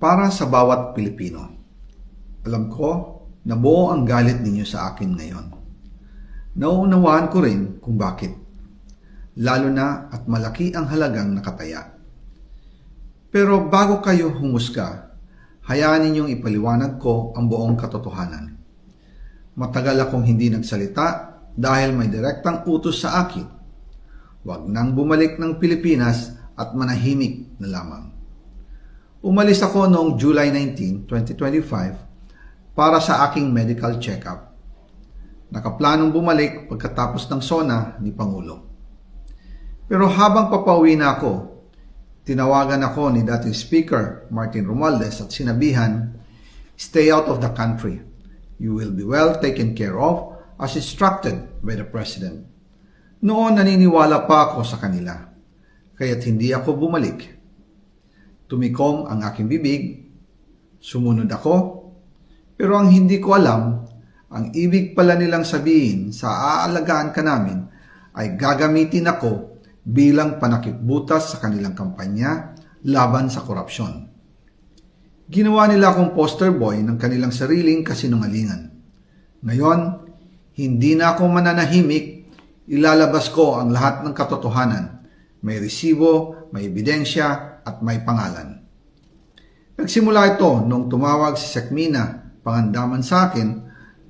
Para sa bawat Pilipino, alam ko na buo ang galit ninyo sa akin ngayon. Nauunawaan ko rin kung bakit, lalo na at malaki ang halagang nakataya. Pero bago kayo humusga, hayaan ninyong ipaliwanag ko ang buong katotohanan. Matagal akong hindi nagsalita dahil may direktang utos sa akin. Huwag nang bumalik ng Pilipinas at manahimik na lamang. Umalis ako noong July 19, 2025 para sa aking medical check-up. Nakaplanong bumalik pagkatapos ng SONA ni Pangulo. Pero habang papauwi na ako, tinawagan ako ni dating Speaker Martin Romualdez at sinabihan, "Stay out of the country. You will be well taken care of as instructed by the President." Noon naniniwala pa ako sa kanila, kaya't hindi ako bumalik. Tumikom ang aking bibig, sumunod ako, pero ang hindi ko alam, ang ibig pala nilang sabihin sa aalagaan ka namin ay gagamitin ako bilang panakipbutas sa kanilang kampanya laban sa korupsyon. Ginawa nila akong poster boy ng kanilang sariling kasinungalingan. Ngayon, hindi na ako mananahimik, ilalabas ko ang lahat ng katotohanan. May resibo, may ebidensya, at may pangalan. Nagsimula ito nung tumawag si Sekmina Pangandaman sa akin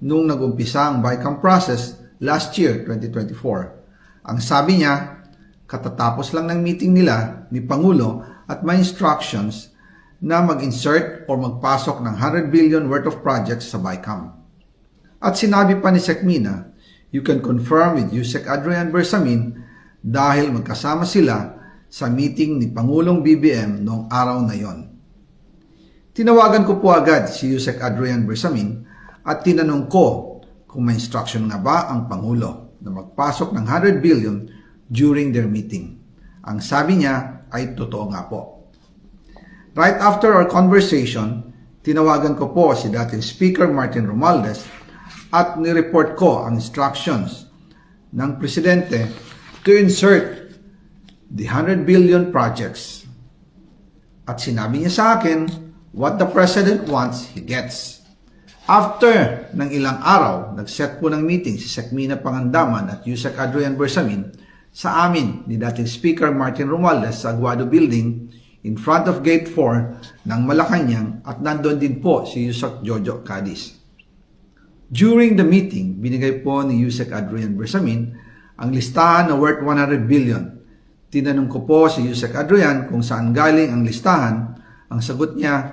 nung nag-umpisa ang BICAM process last year, 2024. Ang sabi niya, katatapos lang ng meeting nila ni Pangulo at may instructions na mag-insert o magpasok ng 100 billion worth of projects sa BICAM. At sinabi pa ni Sekmina, "You can confirm with Yusek Adrian Bersamin dahil magkasama sila sa meeting ni Pangulong BBM noong araw na yon." Tinawagan ko po agad si Yusek Adrian Bersamin at tinanong ko kung may instruction nga ba ang Pangulo na magpasok ng 100 billion during their meeting. Ang sabi niya ay totoo nga po. Right after our conversation, tinawagan ko po si dating Speaker Martin Romualdez at nireport ko ang instructions ng Presidente to insert the 100 billion projects. At sinabi niya sa akin, what the President wants, he gets. After ng ilang araw, nag-set po ng meeting si Sekmina Pangandaman at Yusek Adrian Bersamin sa amin ni dating Speaker Martin Romualdez sa Aguado Building in front of Gate 4 ng Malacanang at nandun din po si Yusek Jojo Cadiz. During the meeting, binigay po ni Yusek Adrian Bersamin ang listahan na worth 100 billion. Tinanong ko po si Yusek Adrian kung saan galing ang listahan. Ang sagot niya,